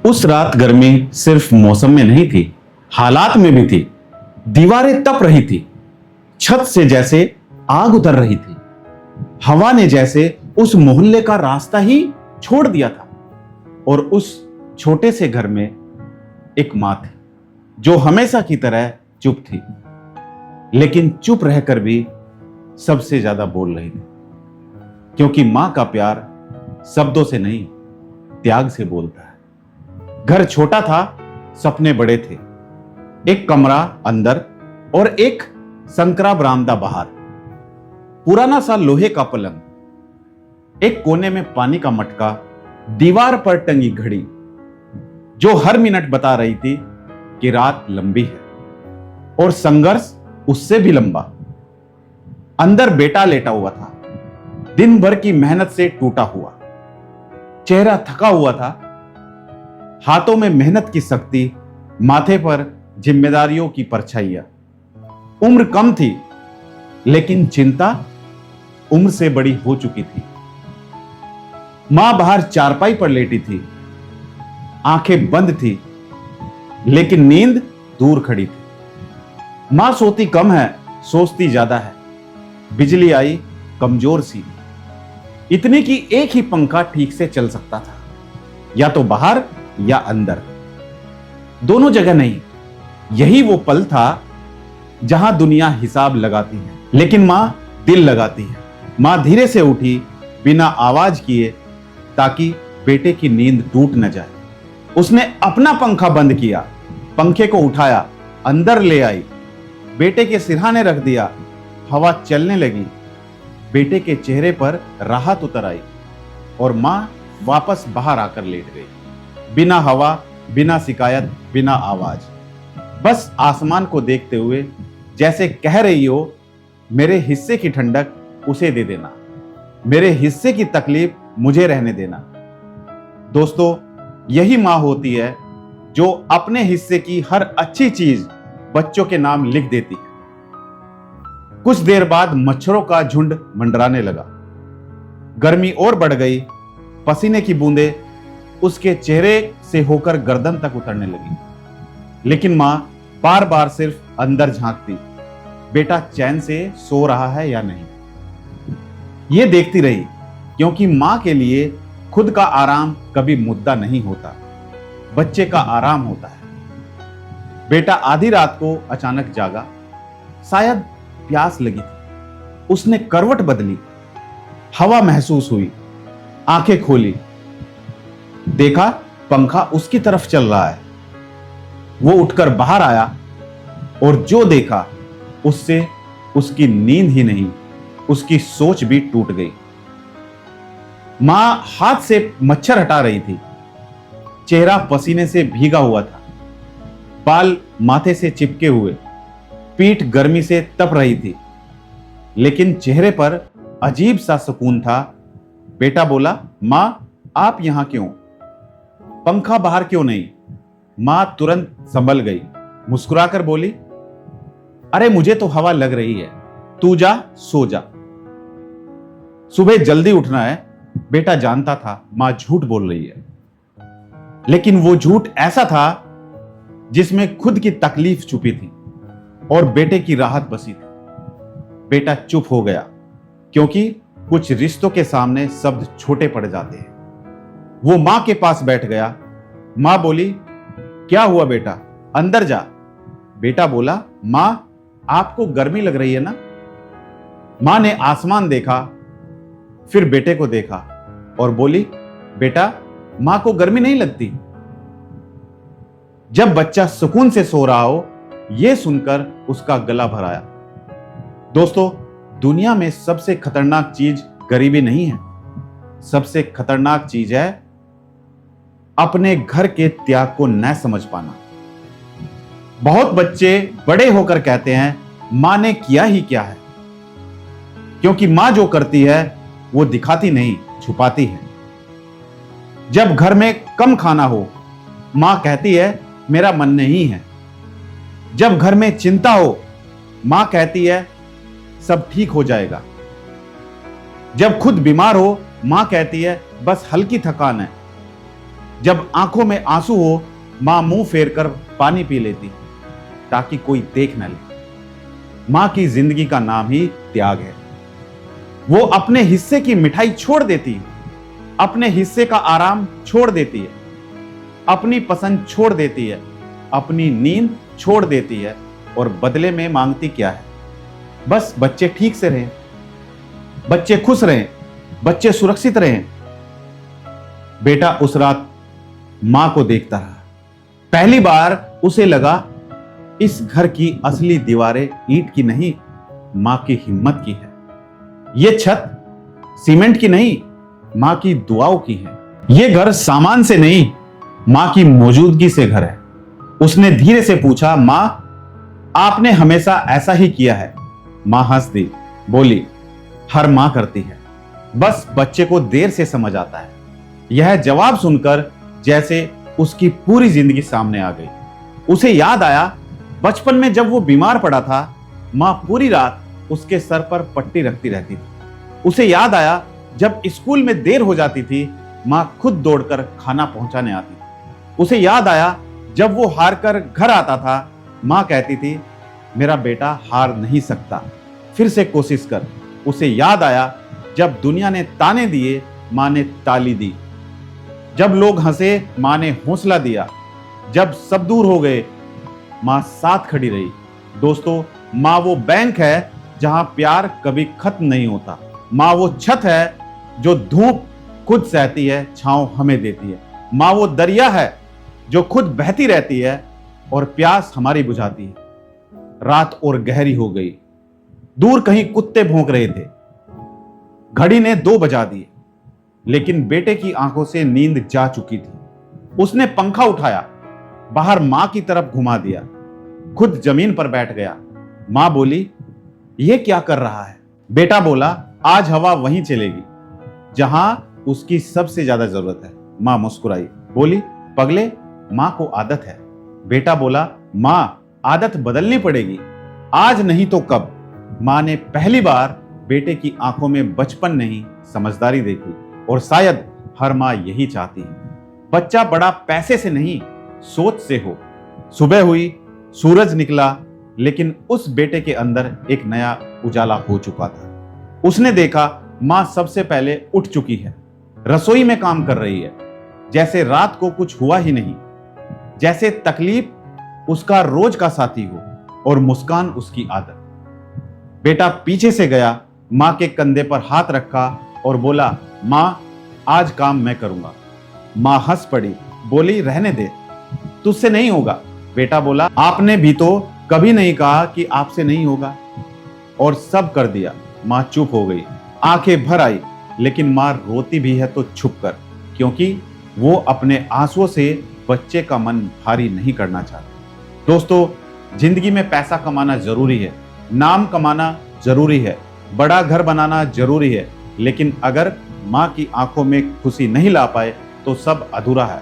उस रात गर्मी सिर्फ मौसम में नहीं थी, हालात में भी थी। दीवारें तप रही थी, छत से जैसे आग उतर रही थी। हवा ने जैसे उस मोहल्ले का रास्ता ही छोड़ दिया था। और उस छोटे से घर में एक मां थी जो हमेशा की तरह चुप थी, लेकिन चुप रहकर भी सबसे ज्यादा बोल रही थी, क्योंकि मां का प्यार शब्दों से नहीं, त्याग से बोलता है। घर छोटा था, सपने बड़े थे। एक कमरा अंदर और एक संकरा बरामदा बाहर। पुराना सा लोहे का पलंग, एक कोने में पानी का मटका, दीवार पर टंगी घड़ी जो हर मिनट बता रही थी कि रात लंबी है और संघर्ष उससे भी लंबा। अंदर बेटा लेटा हुआ था, दिन भर की मेहनत से टूटा हुआ, चेहरा थका हुआ था, हाथों में मेहनत की शक्ति, माथे पर जिम्मेदारियों की परछाइयां। उम्र कम थी, लेकिन चिंता उम्र से बड़ी हो चुकी थी। मां बाहर चारपाई पर लेटी थी, आंखें बंद थी, लेकिन नींद दूर खड़ी थी। मां सोती कम है, सोचती ज्यादा है। बिजली आई कमजोर सी, इतनी कि एक ही पंखा ठीक से चल सकता था, या तो बाहर या अंदर, दोनों जगह नहीं। यही वो पल था जहां दुनिया हिसाब लगाती है, लेकिन मां दिल लगाती है। मां धीरे से उठी बिना आवाज किए, ताकि बेटे की नींद टूट न जाए। उसने अपना पंखा बंद किया, पंखे को उठाया, अंदर ले आई, बेटे के सिरहाने रख दिया। हवा चलने लगी, बेटे के चेहरे पर राहत उतर आई और मां वापस बाहर आकर लेट गई। बिना हवा, बिना शिकायत, बिना आवाज, बस आसमान को देखते हुए, जैसे कह रही हो, मेरे हिस्से की ठंडक उसे दे देना, मेरे हिस्से की तकलीफ मुझे रहने देना। दोस्तों, यही मां होती है जो अपने हिस्से की हर अच्छी चीज बच्चों के नाम लिख देती है। कुछ देर बाद मच्छरों का झुंड मंडराने लगा। गर्मी और बढ़ गई, पसीने की बूंदें उसके चेहरे से होकर गर्दन तक उतरने लगी। लेकिन मां बार बार सिर्फ अंदर झांकती, बेटा चैन से सो रहा है या नहीं। यह देखती रही, क्योंकि मां के लिए खुद का आराम कभी मुद्दा नहीं होता, बच्चे का आराम होता है। बेटा आधी रात को अचानक जागा, शायद प्यास लगी थी। उसने करवट बदली, हवा महसूस हुई, आंखें खोली, देखा पंखा उसकी तरफ चल रहा है। वो उठकर बाहर आया और जो देखा उससे उसकी नींद ही नहीं, उसकी सोच भी टूट गई। मां हाथ से मच्छर हटा रही थी, चेहरा पसीने से भीगा हुआ था, बाल माथे से चिपके हुए, पीठ गर्मी से तप रही थी, लेकिन चेहरे पर अजीब सा सुकून था। बेटा बोला, मां आप यहां क्यों? पंखा बाहर क्यों नहीं? मां तुरंत संभल गई, मुस्कुराकर बोली, अरे मुझे तो हवा लग रही है, तू जा सो जा। सुबह जल्दी उठना है। बेटा जानता था मां झूठ बोल रही है, लेकिन वो झूठ ऐसा था जिसमें खुद की तकलीफ छुपी थी और बेटे की राहत बसी थी। बेटा चुप हो गया, क्योंकि कुछ रिश्तों के सामने शब्द छोटे पड़ जाते हैं। वो मां के पास बैठ गया। मां बोली, क्या हुआ बेटा, अंदर जा। बेटा बोला, मां आपको गर्मी लग रही है ना? मां ने आसमान देखा, फिर बेटे को देखा और बोली, बेटा मां को गर्मी नहीं लगती। जब बच्चा सुकून से सो रहा हो, यह सुनकर उसका गला भर आया। दोस्तों, दुनिया में सबसे खतरनाक चीज गरीबी नहीं है, सबसे खतरनाक चीज है अपने घर के त्याग को न समझ पाना। बहुत बच्चे बड़े होकर कहते हैं, मां ने किया ही क्या है, क्योंकि मां जो करती है वो दिखाती नहीं, छुपाती है। जब घर में कम खाना हो, मां कहती है मेरा मन नहीं है। जब घर में चिंता हो, मां कहती है सब ठीक हो जाएगा। जब खुद बीमार हो, मां कहती है बस हल्की थकान है। जब आंखों में आंसू हो, मां मुंह फेर कर पानी पी लेती ताकि कोई देख न ले। मां की जिंदगी का नाम ही त्याग है। वो अपने हिस्से की मिठाई छोड़ देती है, अपने हिस्से का आराम छोड़ देती है, अपनी पसंद छोड़ देती है, अपनी नींद छोड़ देती है और बदले में मांगती क्या है? बस बच्चे ठीक से रहें, बच्चे खुश रहें, बच्चे सुरक्षित रहें। बेटा उस रात मां को देखता रहा। पहली बार उसे लगा इस घर की असली दीवारें ईंट की नहीं, मां की हिम्मत की है। ये छत सीमेंट की नहीं, मां की दुआओं की है। ये घर सामान से नहीं, मां की मौजूदगी से घर है। उसने धीरे से पूछा, मां आपने हमेशा ऐसा ही किया है? मां हंस दी, बोली, हर मां करती है, बस बच्चे को देर से समझ आता है। यह जवाब सुनकर जैसे उसकी पूरी जिंदगी सामने आ गई। उसे याद आया बचपन में जब वो बीमार पड़ा था, मां पूरी रात उसके सर पर पट्टी रखती रहती थी। उसे याद आया जब स्कूल में देर हो जाती थी, मां खुद दौड़कर खाना पहुंचाने आती थी। उसे याद आया जब वो हार कर घर आता था, मां कहती थी, मेरा बेटा हार नहीं सकता, फिर से कोशिश कर। उसे याद आया जब दुनिया ने ताने दिए, मां ने ताली दी। जब लोग हंसे, मां ने हौसला दिया। जब सब दूर हो गए, मां साथ खड़ी रही। दोस्तों, मां वो बैंक है जहां प्यार कभी खत्म नहीं होता। मां वो छत है जो धूप खुद सहती है, छांव हमें देती है। मां वो दरिया है जो खुद बहती रहती है और प्यास हमारी बुझाती है। रात और गहरी हो गई। दूर कहीं कुत्ते भौंक रहे थे। घड़ी ने 2 बजा दिए, लेकिन बेटे की आंखों से नींद जा चुकी थी। उसने पंखा उठाया, बाहर मां की तरफ घुमा दिया, खुद जमीन पर बैठ गया। मां बोली, यह क्या कर रहा है? बेटा बोला, आज हवा वहीं चलेगी जहां उसकी सबसे ज्यादा जरूरत है। मां मुस्कुराई, बोली, पगले, मां को आदत है। बेटा बोला, मां आदत बदलनी पड़ेगी, आज नहीं तो कब। मां ने पहली बार बेटे की आंखों में बचपन नहीं, समझदारी देखी। और शायद हर मां यही चाहती है, बच्चा बड़ा पैसे से नहीं, सोच से हो। सुबह हुई, सूरज निकला, लेकिन उस बेटे के अंदर एक नया उजाला हो चुका था। उसने देखा मां सबसे पहले उठ चुकी है, रसोई में काम कर रही है, जैसे रात को कुछ हुआ ही नहीं, जैसे तकलीफ उसका रोज का साथी हो और मुस्कान उसकी आदत। बेटा पीछे से गया, मां के कंधे पर हाथ रखा और बोला, मां आज काम मैं करूंगा। मां हंस पड़ी, बोली, रहने दे, तुझसे नहीं होगा। बेटा बोला, आपने भी तो कभी नहीं कहा कि आपसे नहीं होगा। और सब कर दिया। मां चुप हो गई, आंखें भर आई, लेकिन मां रोती भी है तो छुप कर, क्योंकि वो अपने आंसुओं से बच्चे का मन भारी नहीं करना चाहती। दोस्तों, जिंदगी में पैसा कमाना जरूरी है, नाम कमाना जरूरी है, बड़ा घर बनाना जरूरी है, लेकिन अगर मां की आंखों में खुशी नहीं ला पाए तो सब अधूरा है।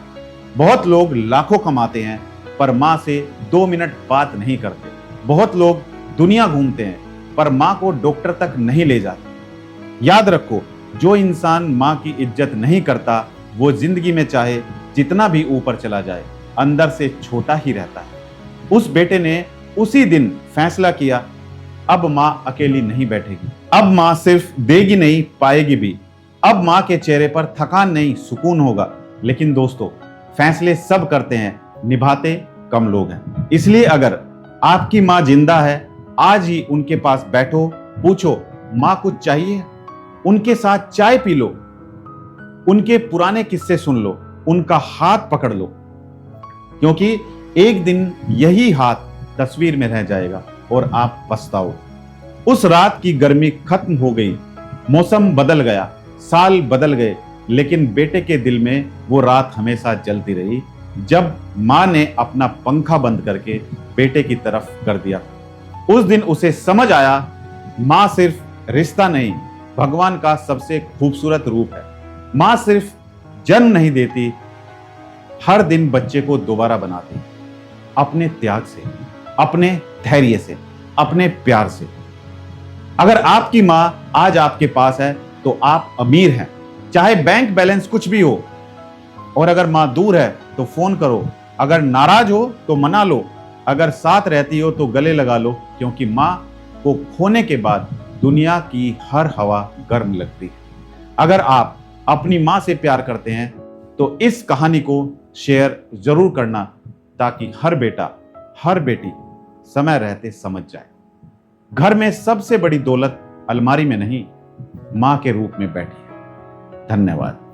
बहुत लोग लाखों कमाते हैं पर मां से 2 मिनट बात नहीं करते। बहुत लोग दुनिया घूमते हैं पर मां को डॉक्टर तक नहीं ले जाते। याद रखो, जो इंसान मां की इज्जत नहीं करता, वो जिंदगी में चाहे जितना भी ऊपर चला जाए, अंदर से छोटा ही रहता है। उस बेटे ने उसी दिन फैसला किया, अब मां अकेली नहीं बैठेगी, अब मां सिर्फ देगी नहीं, पाएगी भी। अब मां के चेहरे पर थकान नहीं, सुकून होगा। लेकिन दोस्तों, फैसले सब करते हैं, निभाते कम लोग हैं। इसलिए अगर आपकी मां जिंदा है, आज ही उनके पास बैठो, पूछो, मां कुछ चाहिए? उनके साथ चाय पी लो, उनके पुराने किस्से सुन लो, उनका हाथ पकड़ लो, क्योंकि एक दिन यही हाथ तस्वीर में रह जाएगा और आप पछताओ। उस रात की गर्मी खत्म हो गई, मौसम बदल गया, साल बदल गए, लेकिन बेटे के दिल में वो रात हमेशा जलती रही जब मां ने अपना पंखा बंद करके बेटे की तरफ कर दिया। उस दिन उसे समझ आया, मां सिर्फ रिश्ता नहीं, भगवान का सबसे खूबसूरत रूप है। मां सिर्फ जन्म नहीं देती, हर दिन बच्चे को दोबारा बनाती, अपने त्याग से, अपने धैर्य से, अपने प्यार से। अगर आपकी मां आज आपके पास है तो आप अमीर हैं, चाहे बैंक बैलेंस कुछ भी हो। और अगर माँ दूर है तो फोन करो, अगर नाराज हो तो मना लो, अगर साथ रहती हो तो गले लगा लो, क्योंकि माँ को खोने के बाद दुनिया की हर हवा गर्म लगती है। अगर आप अपनी माँ से प्यार करते हैं तो इस कहानी को शेयर जरूर करना, ताकि हर बेटा हर बेटी समय रहते समझ जाए, घर में सबसे बड़ी दौलत अलमारी में नहीं, माँ के रूप में बैठी है। धन्यवाद।